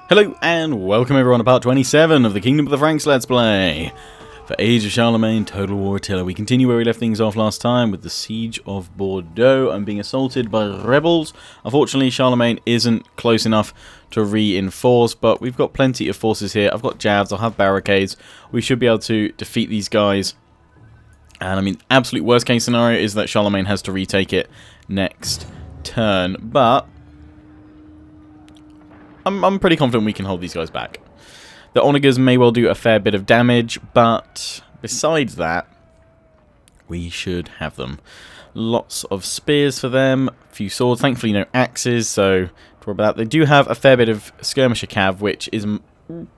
Hello and welcome everyone to part 27 of the Kingdom of the Franks Let's Play. For Age of Charlemagne, Total War Attila. We continue where we left things off last time with the Siege of Bordeaux and being assaulted by rebels. Unfortunately, Charlemagne isn't close enough to reinforce, but we've got plenty of forces here. I've got jabs, I'll have barricades. We should be able to defeat these guys. And I mean, absolute worst case scenario is that Charlemagne has to retake it next turn, but I'm pretty confident we can hold these guys back. The onagers may well do a fair bit of damage, but besides that, we should have them. Lots of spears for them, a few swords, thankfully no axes, so to worry about that. They do have a fair bit of skirmisher cav, which is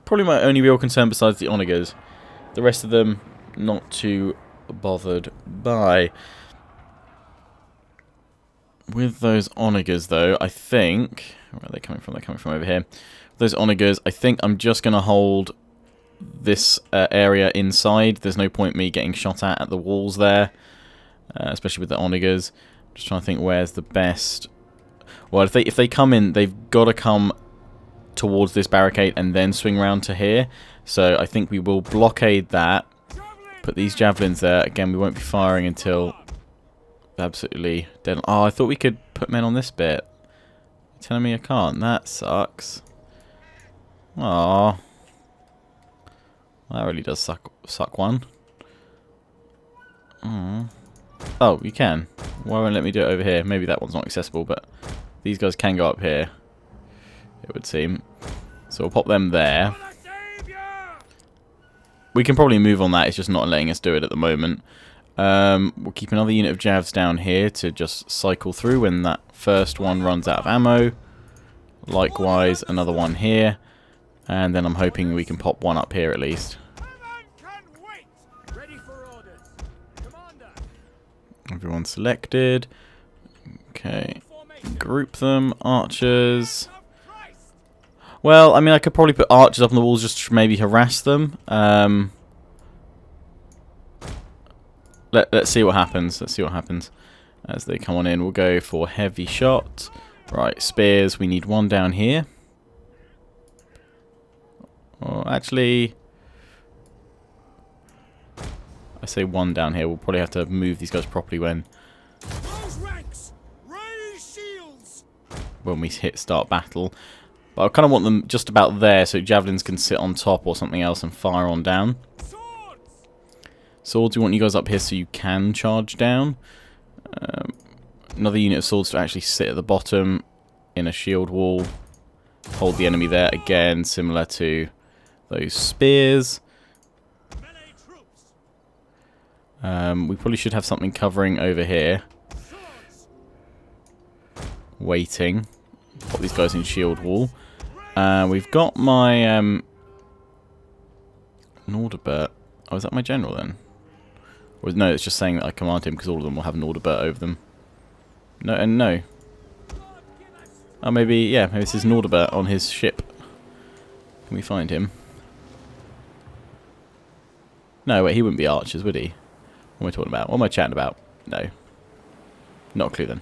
probably my only real concern besides the onagers. The rest of them, not too bothered by. With those onagers, though, I think... Where are they coming from? They're coming from over here. Those onagers, I think I'm just going to hold this area inside. There's no point me getting shot at the walls there, especially with the onagers. Just trying to think where's the best... Well, if they come in, they've got to come towards this barricade and then swing round to here. So I think we will blockade that. Put these javelins there. Again, we won't be firing until... absolutely dead. Oh, I thought we could put men on this bit. You're telling me I can't? That sucks. Aww. That really does suck one. Oh, you can. Why won't it let me do it over here? Maybe that one's not accessible, but these guys can go up here, it would seem. So we'll pop them there. We can probably move on that, it's just not letting us do it at the moment. We'll keep another unit of javs down here to just cycle through when that first one runs out of ammo. Likewise, another one here. And then I'm hoping we can pop one up here at least. Everyone selected. Okay. Group them. Archers. Well, I mean, I could probably put archers up on the walls just to maybe harass them. Let's see what happens. Let's see what happens as they come on in. We'll go for heavy shot. Right, spears. We need one down here. Oh, actually, I say one down here. We'll probably have to move these guys properly when we hit start battle. But I kind of want them just about there so javelins can sit on top or something else and fire on down. Swords, we want you guys up here so you can charge down. Another unit of swords to actually sit at the bottom in a shield wall. Hold the enemy there again, similar to those spears. We probably should have something covering over here. Waiting. Put these guys in shield wall. We've got my Nordebert. Oh, is that my general then? Or, no, it's just saying that I command him because all of them will have an Nordebert over them. No, and no. Oh, maybe, yeah, maybe this is Nordebert on his ship. Can we find him? No, wait, he wouldn't be archers, would he? What am I talking about? What am I chatting about? No. Not a clue then.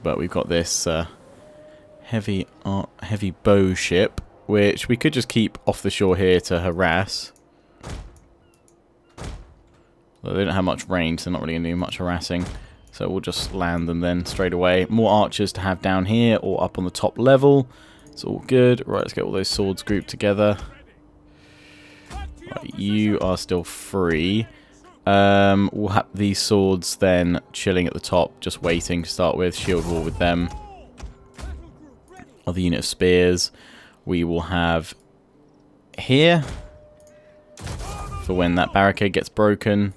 But we've got this heavy bow ship, which we could just keep off the shore here to harass. Well, they don't have much range, so they're not really going to do much harassing. So we'll just land them then straight away. More archers to have down here or up on the top level. It's all good. Right, let's get all those swords grouped together. Right, you are still free. We'll have these swords then chilling at the top, just waiting to start with. Shield wall with them. Other unit of spears we will have here for when that barricade gets broken.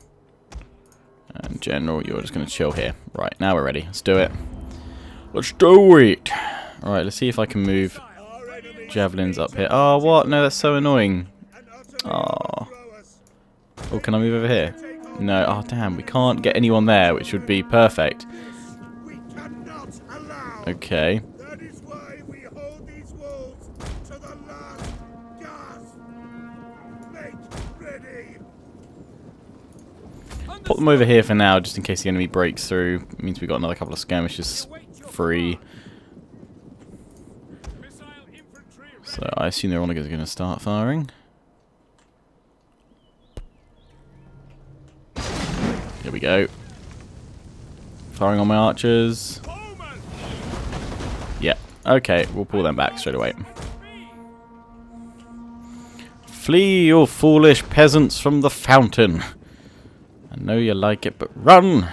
And general, you're just going to chill here. Right, now we're ready. Let's do it. Let's do it! Alright, let's see if I can move javelins up here. Oh, what? No, that's so annoying. Oh. Oh, can I move over here? No. Oh, damn. We can't get anyone there, which would be perfect. Okay. Put them over here for now, just in case the enemy breaks through. It means we've got another couple of skirmishes free. So I assume their onagers are going to start firing. Here we go. Firing on my archers. Yeah, okay, we'll pull them back straight away. Flee, you foolish peasants, from the fountain. I know you like it, but run!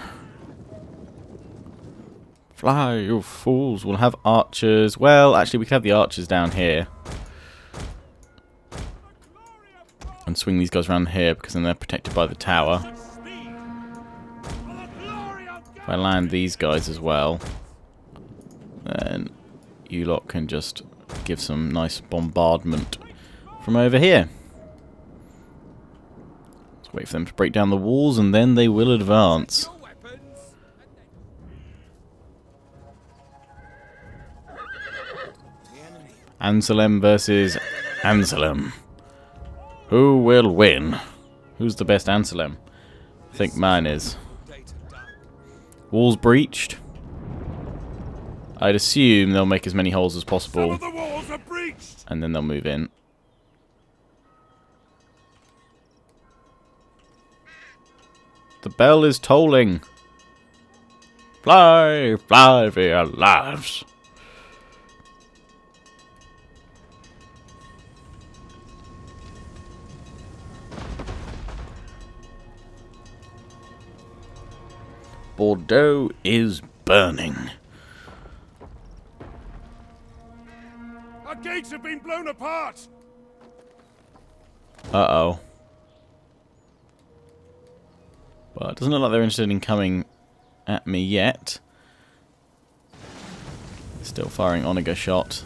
Fly, you fools. We'll have archers. Well, actually, we could have the archers down here. And swing these guys around here, because then they're protected by the tower. If I land these guys as well, then you lot can just give some nice bombardment from over here. Let's wait for them to break down the walls, and then they will advance. Anselm versus Anselm. Who will win? Who's the best Anselm? I think mine is. Walls breached. I'd assume they'll make as many holes as possible. And then they'll move in. The bell is tolling. Fly, fly for your lives. Bordeaux is burning. Our gates have been blown apart. Uh-oh. Well, it doesn't look like they're interested in coming at me yet. Still firing onager shot.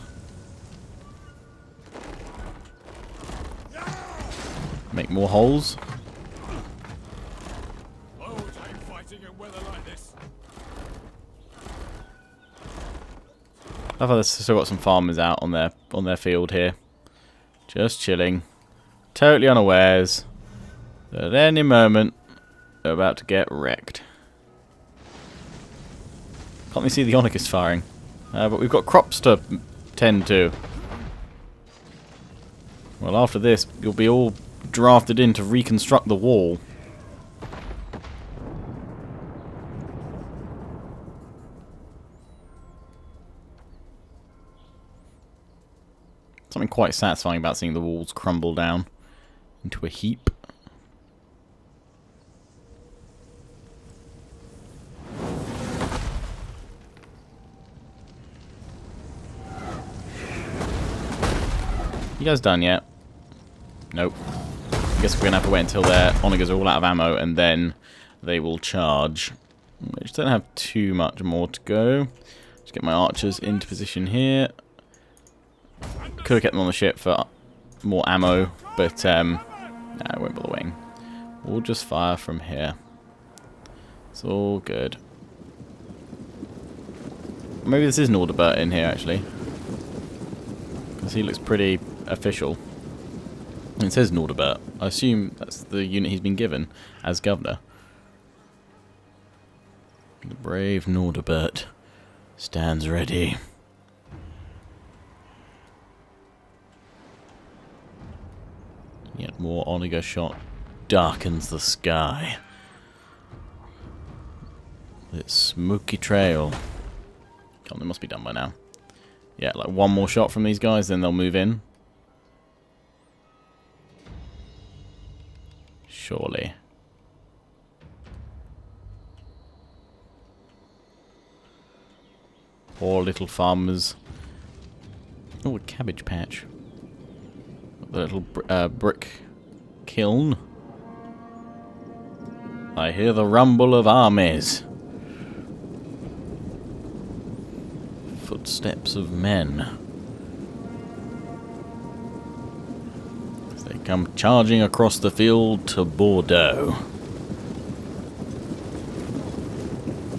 Make more holes. I thought they've still got some farmers out on their field here. Just chilling. Totally unawares that at any moment they're about to get wrecked. Can't we see the onagers firing? But we've got crops to tend to. Well, after this, you'll be all drafted in to reconstruct the wall. Something quite satisfying about seeing the walls crumble down into a heap. You guys done yet? Nope. I guess we're going to have to wait until their onagers are all out of ammo and then they will charge. I just don't have too much more to go. Just get my archers into position here. Could have kept them on the ship for more ammo, but nah, I won't bother waiting. We'll just fire from here. It's all good. Maybe this is an Audibert in here, actually. Because he looks pretty official. It says Nordibert. I assume that's the unit he's been given as governor. The brave Nordibert stands ready. Yet more onager shot darkens the sky. This smoky trail. God, they must be done by now. Yeah, like one more shot from these guys, then they'll move in. Surely. Poor little farmers. Oh, a cabbage patch. The little brick kiln. I hear the rumble of armies. Footsteps of men. As they come charging across the field to Bordeaux.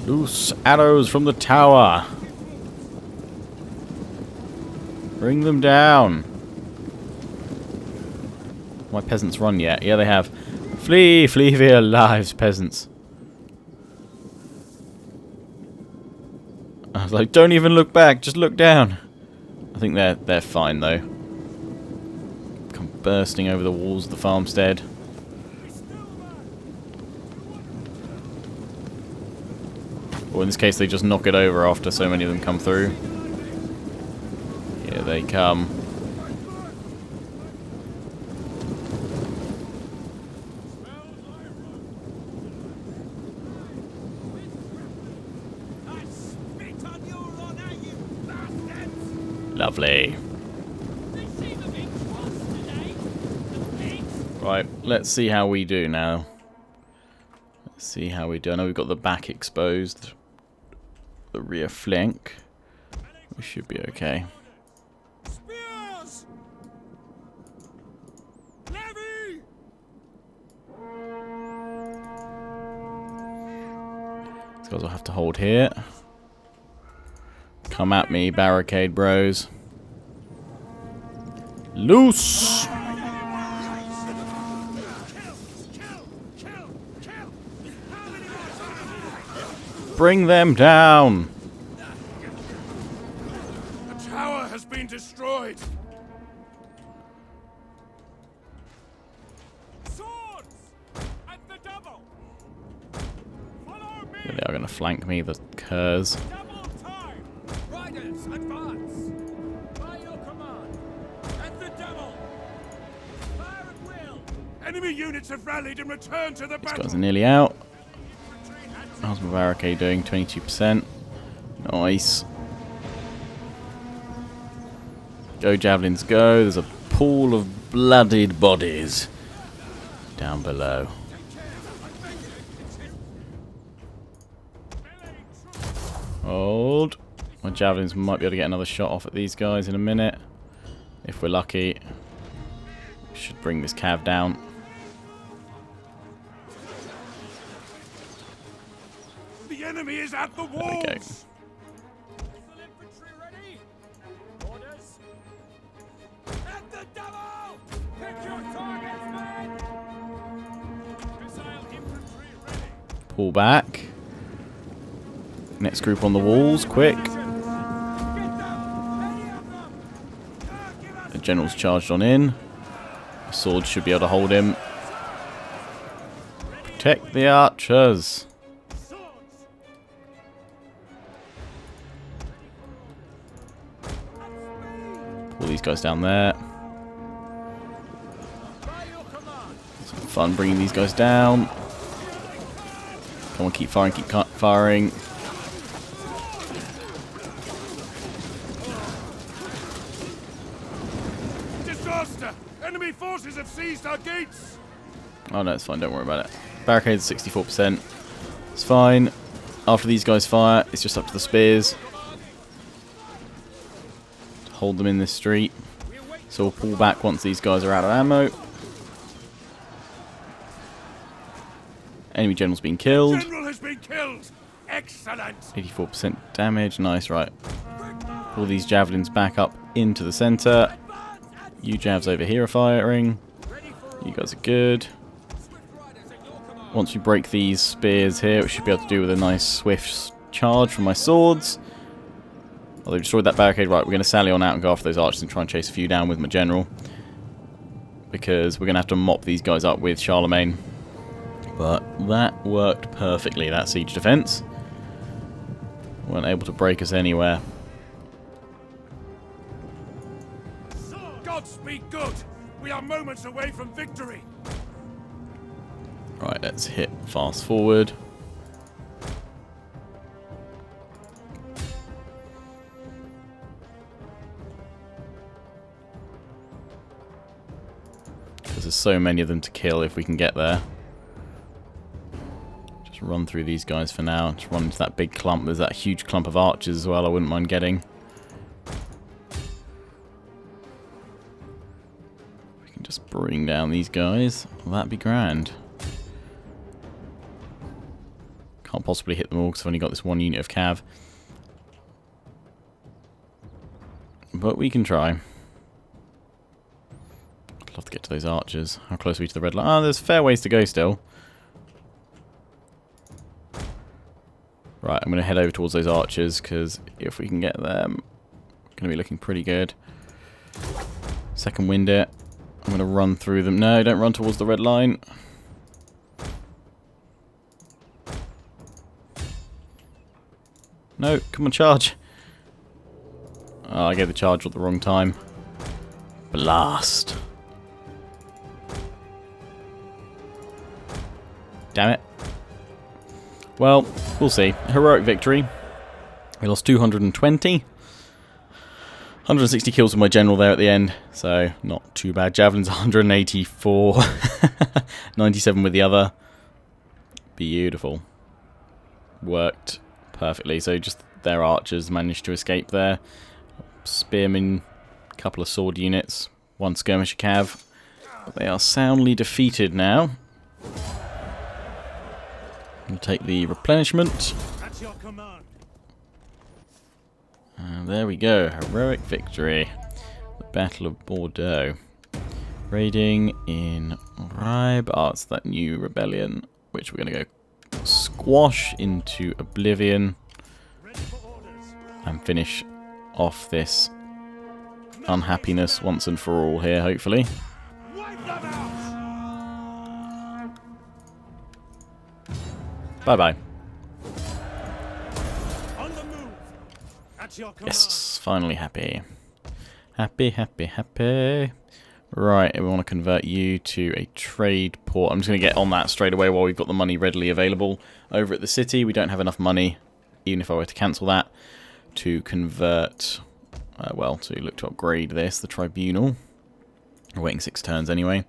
Loose arrows from the tower. Bring them down. My peasants run yet? Yeah, they have. Flee, flee for your lives, peasants. I was like, don't even look back, just look down. I think they're fine though. bursting over the walls of the farmstead. Or in this case, they just knock it over after so many of them come through. Here they come. Lovely. Right, let's see how we do now. Let's see how we do. I know we've got the back exposed. The rear flank. We should be okay. Spears! Levy! These guys will have to hold here. Come at me, barricade bros. Loose! Bring them down! The tower has been destroyed. Swords! At the double! Follow me! They are going to flank me, the curs. Double time! Riders, advance! By your command! At the double! Fire at will! Enemy units have rallied and returned to the These battle! guys are nearly out. How's my barricade doing? 22%. Nice. Go, javelins, go. There's a pool of bloodied bodies down below. Hold. My javelins might be able to get another shot off at these guys in a minute. If we're lucky. Should bring this cav down. The enemy is at the walls! There we go. Infantry ready? Orders? At the double! Pick your targets, men! Missile infantry ready! Pull back. Next group on the walls, quick. The general's charged on in. The sword should be able to hold him. Protect the archers. Pull these guys down there. Some fun bringing these guys down. Come on, keep firing, keep firing. Disaster! Enemy forces have seized our gates! Oh no, it's fine, don't worry about it. Barricades 64%. It's fine. After these guys fire, it's just up to the spears. Hold them in this street. So we'll pull back once these guys are out of ammo. Enemy general's been killed. General has been killed! Excellent! 84% damage. Nice, right. Pull these javelins back up into the center. You javs over here are firing. You guys are good. Once we break these spears here, we should be able to do with a nice swift charge from my swords. Oh, they destroyed that barricade. Right, we're going to sally on out and go after those archers and try and chase a few down with my general. Because we're going to have to mop these guys up with Charlemagne. But that worked perfectly, that siege defense. Weren't able to break us anywhere. Godspeed good! We are moments away from victory! Right, let's hit fast forward. Because there's so many of them to kill if we can get there. Just run through these guys for now. Just run into that big clump. There's that huge clump of archers as well I wouldn't mind getting. We can just bring down these guys. Well, that'd be grand. Can't possibly hit them all because I've only got this one unit of cav. But we can try. I'd love to get to those archers. How close are we to the red line? Oh, there's fair ways to go still. Right, I'm going to head over towards those archers because if we can get them, we're going to be looking pretty good. Second wind it. I'm going to run through them. No, don't run towards the red line. No, come on, charge. Oh, I gave the charge at the wrong time. Blast. Damn it. Well, we'll see. Heroic victory. We lost 220. 160 kills with my general there at the end, so not too bad. Javelin's 184. 97 with the other. Beautiful. Worked perfectly. So just their archers managed to escape there. Spearmen, a couple of sword units, one skirmisher cav. They are soundly defeated now. We'll take the replenishment. At your command. And there we go, heroic victory. The Battle of Bordeaux. Raiding in Ribe. Oh, it's that new rebellion, which we're going to go squash into oblivion. And finish off this unhappiness once and for all here, hopefully. Bye-bye. Yes, finally happy. Happy, happy, happy. Right, we want to convert you to a trade port. I'm just going to get on that straight away while we've got the money readily available. Over at the city, we don't have enough money, even if I were to cancel that, to convert, well, to look to upgrade this, the tribunal. We're waiting 6 turns anyway.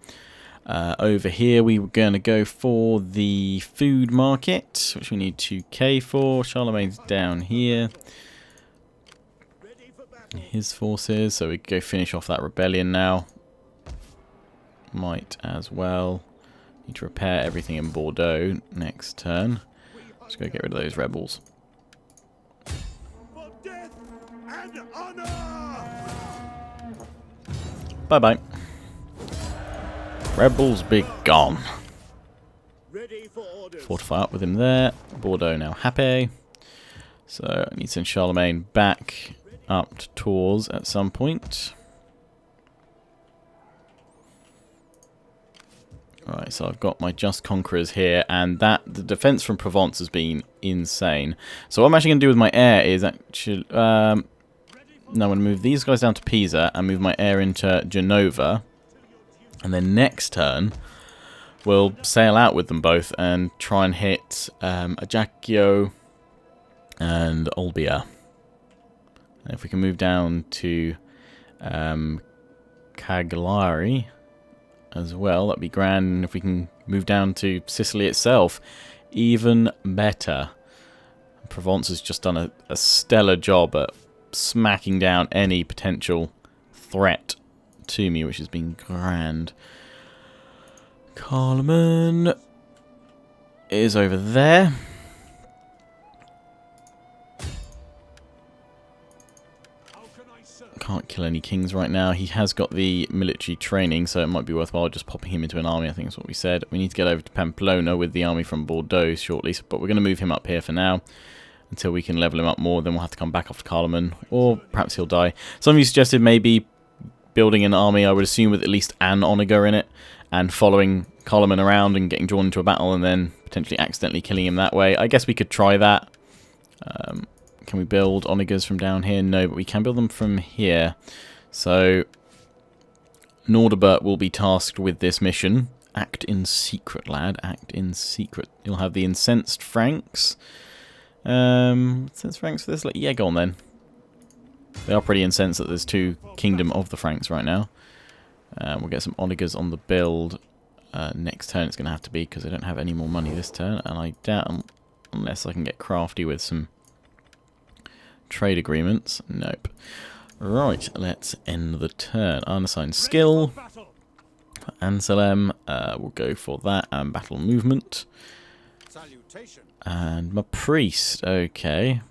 Over here, we were going to go for the food market, which we need 2k for. Charlemagne's down here. His forces, so we could go finish off that rebellion now. Might as well. Need to repair everything in Bordeaux next turn. Just go get rid of those rebels. Bye bye. Rebels be gone. Fortify up with him there. Bordeaux now happy. So I need to send Charlemagne back up to Tours at some point. Right, so I've got my Just Conquerors here, and the defense from Provence has been insane. So what I'm actually going to do with my air is actually... no, I'm going to move these guys down to Pisa and move my air into Genova. And then next turn, we'll sail out with them both and try and hit Ajaccio and Olbia. And if we can move down to Cagliari as well, that'd be grand. And if we can move down to Sicily itself, even better. Provence has just done a stellar job at smacking down any potential threat to me, which has been grand. Carloman is over there. Can't kill any kings right now. He has got the military training, so it might be worthwhile just popping him into an army. I think that's what we said. We need to get over to Pamplona with the army from Bordeaux shortly, but we're going to move him up here for now until we can level him up more. Then we'll have to come back after Carloman, or perhaps he'll die. Some of you suggested maybe building an army, I would assume, with at least an onager in it, and following Carloman around and getting drawn into a battle and then potentially accidentally killing him that way. I guess we could try that. Can we build onagers from down here? No, but we can build them from here. So Nordebert will be tasked with this mission. Act in secret, lad. Act in secret. You'll have the incensed Franks. Incensed Franks for this? Yeah, go on then. They are pretty incensed that there's 2 Kingdom of the Franks right now. We'll get some onagers on the build. Next turn it's going to have to be, because I don't have any more money this turn. And I doubt, unless I can get crafty with some trade agreements. Nope. Right, let's end the turn. Unassigned skill. For Anselm, we'll go for that, and battle movement. And my priest, okay.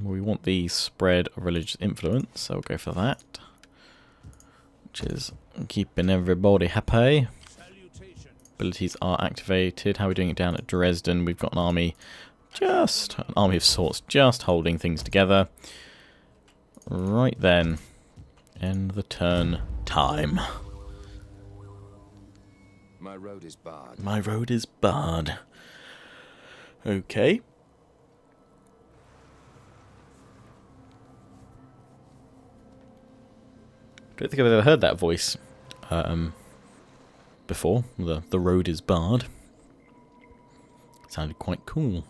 We want the spread of religious influence, so we'll go for that. Which is keeping everybody happy. Abilities are activated. How are we doing it down at Dresden? We've got an army Just an army of sorts, just holding things together. Right then. End the turn time. My road is barred. My road is barred. Okay. Don't think I've ever heard that voice before. The road is barred. Sounded quite cool.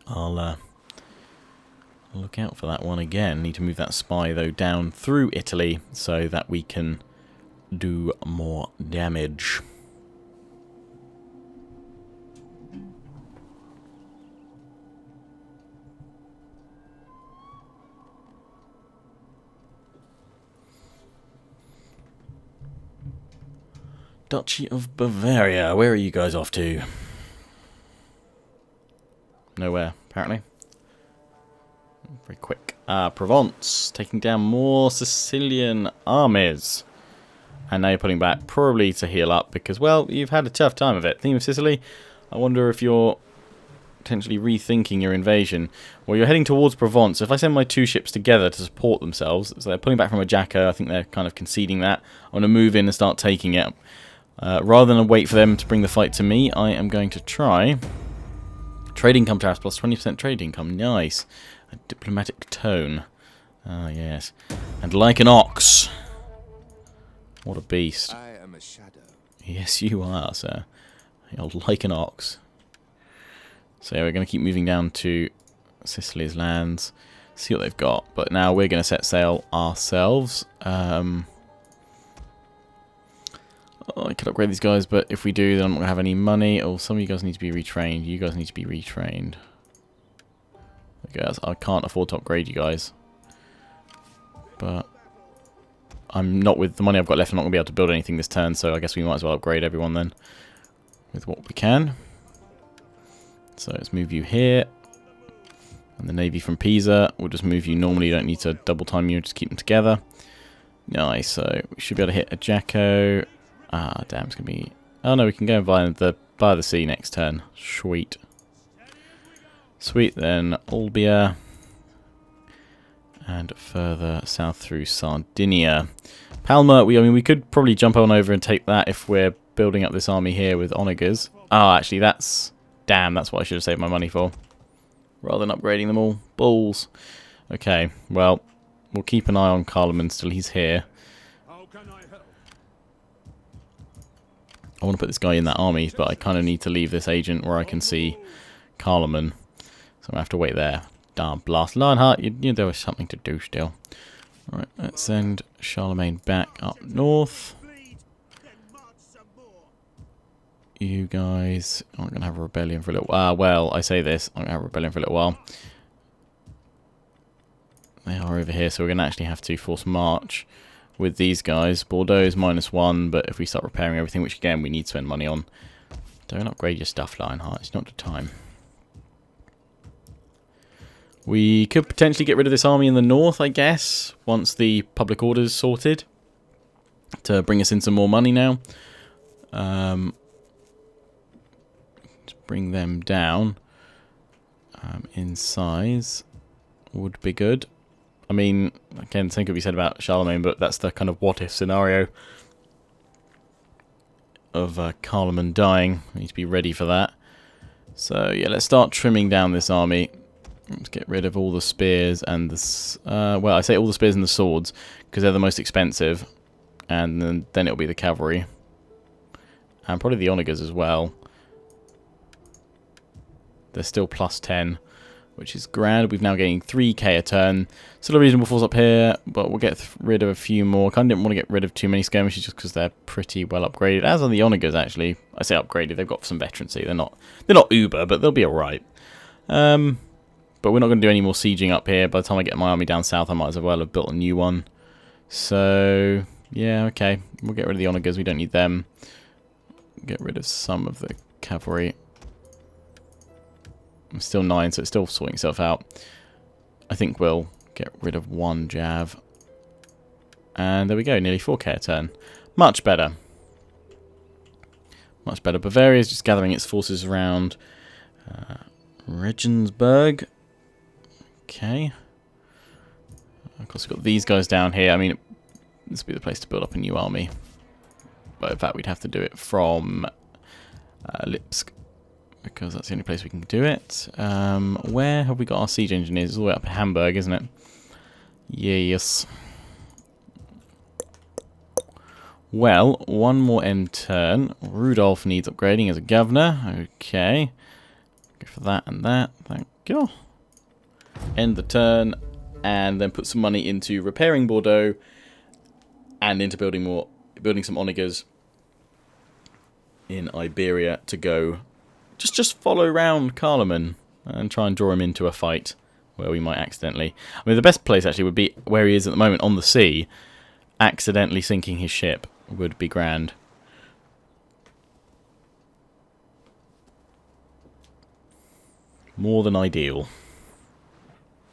I'll look out for that one again. Need to move that spy though down through Italy so that we can do more damage. Duchy of Bavaria. Where are you guys off to? Nowhere, apparently. Very quick. Provence. Taking down more Sicilian armies. And now you're putting back probably to heal up because, well, you've had a tough time of it. Theme of Sicily. I wonder if you're potentially rethinking your invasion. Well, you're heading towards Provence. If I send my two ships together to support themselves, so they're pulling back from Ajaccio, I think they're kind of conceding that. I want to move in and start taking it. Rather than wait for them to bring the fight to me, I am going to try. Trade income tariffs plus 20% trade income. Nice. A diplomatic tone. Ah, yes. And like an ox. What a beast. I am a shadow. Yes, you are, sir. You're like an ox. So yeah, we're going to keep moving down to Sicily's lands. See what they've got. But now we're going to set sail ourselves. I could upgrade these guys, but if we do, then I'm not going to have any money. Oh, some of you guys need to be retrained. You guys need to be retrained. Okay, I can't afford to upgrade you guys. But I'm not, with the money I've got left, I'm not going to be able to build anything this turn, so I guess we might as well upgrade everyone then with what we can. So let's move you here. And the Navy from Pisa, we'll just move you normally. You don't need to double time you, just keep them together. Nice, so we should be able to hit Ajaccio. Ah, damn, it's going to be... Oh no, we can go via the sea next turn. Sweet. Sweet, then Olbia. And further south through Sardinia. Palma, we could probably jump on over and take that if we're building up this army here with onagers. Ah, actually, that's... Damn, that's what I should have saved my money for. Rather than upgrading them all. Balls. Okay, well, we'll keep an eye on Charlemagne till he's here. I want to put this guy in that army, but I kind of need to leave this agent where I can see Charlemagne. So I'm going to have to wait there. Darn blast. Lionheart, there was something to do still. Alright, let's send Charlemagne back up north. You guys aren't going to have a rebellion for a little while. Well, I say this, I'm going to have a rebellion for a little while. They are over here, so we're going to actually have to force march with these guys. Bordeaux is -1, but if we start repairing everything, which again we need to spend money on, don't upgrade your stuff, Lionheart. It's not the time. We could potentially get rid of this army in the north, I guess, once the public order's sorted, to bring us in some more money now. To bring them down in size would be good. I mean, again, same could be said about Charlemagne, but that's the kind of what-if scenario of Charlemagne dying. We need to be ready for that. So, yeah, let's start trimming down this army. Let's get rid of all the spears and the... well, I say all the spears and the swords, because they're the most expensive. And then it'll be the cavalry. And probably the onagers as well. They're still +10. Which is grand. We've now gained 3k a turn. Still a reasonable force up here, but we'll get rid of a few more. Kind of didn't want to get rid of too many skirmishes just because they're pretty well upgraded. As are the onagers, actually. I say upgraded. They've got some veterancy. They're not uber, but they'll be alright. But we're not going to do any more sieging up here. By the time I get my army down south, I might as well have built a new one. So, yeah, okay. We'll get rid of the onagers. We don't need them. Get rid of some of the cavalry. I'm still 9, so it's still sorting itself out. I think we'll get rid of 1 Jav. And there we go, nearly 4k a turn. Much better. Much better. Bavaria is just gathering its forces around Regensburg. Okay. Of course, we've got these guys down here. I mean, this would be the place to build up a new army. But in fact, we'd have to do it from Lipsk, because that's the only place we can do it. Where have we got our siege engineers? It's all the way up in Hamburg, isn't it? Yes. Well, one more end turn. Rudolf needs upgrading as a governor. Okay. Go for that and that. Thank you. End the turn, and then put some money into repairing Bordeaux and into building some onagers in Iberia to go just follow around Charlemagne and try and draw him into a fight where we might accidentally. I mean, the best place actually would be where he is at the moment on the sea. Accidentally sinking his ship would be grand. More than ideal.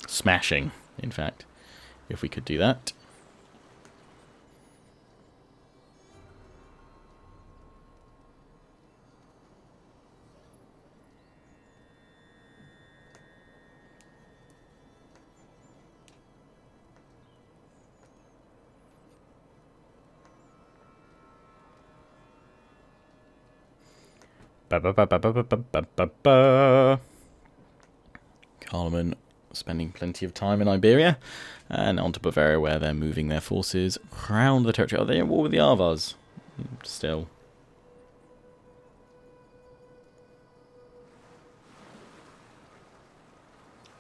Smashing, in fact, if we could do that. Charlemagne spending plenty of time in Iberia, and on to Bavaria where they're moving their forces around the territory. Are they at war with the Avars? Still.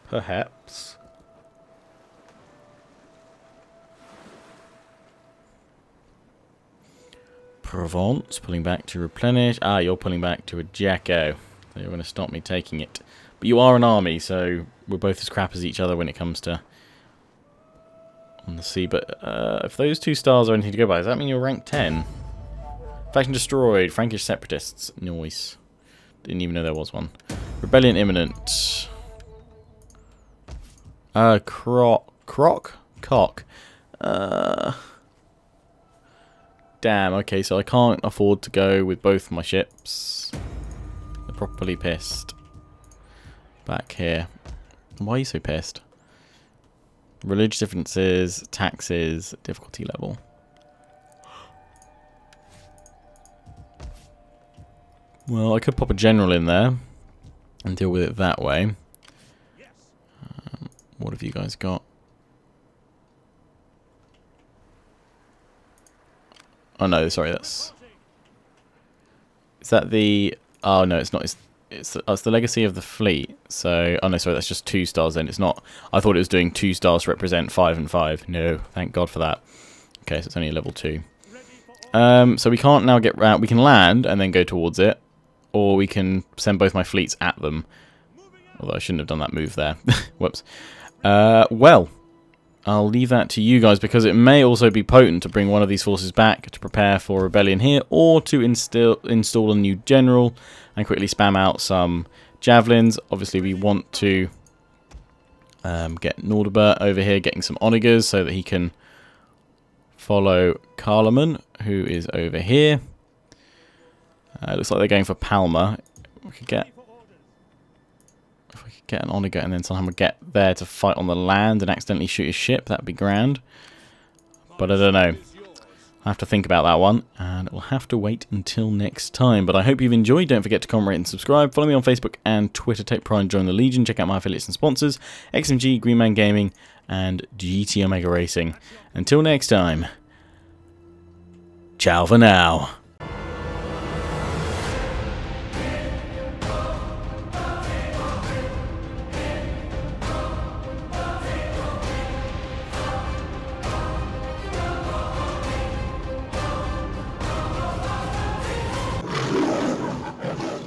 Perhaps. Provence, pulling back to replenish. Ah, you're pulling back to a Jacko. So you're going to stop me taking it. But you are an army, so we're both as crap as each other when it comes to on the sea. But if those 2 stars are anything to go by, does that mean you're rank 10? Faction destroyed. Frankish separatists. Nice. Didn't even know there was one. Rebellion imminent. Cock. Damn, okay, so I can't afford to go with both my ships. They're properly pissed. Back here. Why are you so pissed? Religious differences, taxes, difficulty level. Well, I could pop a general in there and deal with it that way. What have you guys got? Oh no, sorry, that's... Is that the... Oh no, it's not. It's the legacy of the fleet. So, oh no, sorry, that's just 2 stars then. It's not... I thought it was doing 2 stars to represent 5 and 5. No, thank God for that. Okay, so it's only a level 2. So we can't now get round... We can land and then go towards it. Or we can send both my fleets at them. Although I shouldn't have done that move there. Whoops. Well, I'll leave that to you guys, because it may also be potent to bring one of these forces back to prepare for rebellion here, or to install a new general and quickly spam out some javelins. Obviously, we want to get Nordebert over here getting some onagers so that he can follow Charlemagne, who is over here. It looks like they're going for Palma. We could get... If we could get an onager and then somehow get there to fight on the land and accidentally shoot his ship, that'd be grand. But I don't know. I have to think about that one, and we'll have to wait until next time. But I hope you've enjoyed. Don't forget to comment, rate, and subscribe. Follow me on Facebook and Twitter. Take pride and join the Legion. Check out my affiliates and sponsors: XMG, Greenman Gaming, and GT Omega Racing. Until next time, ciao for now.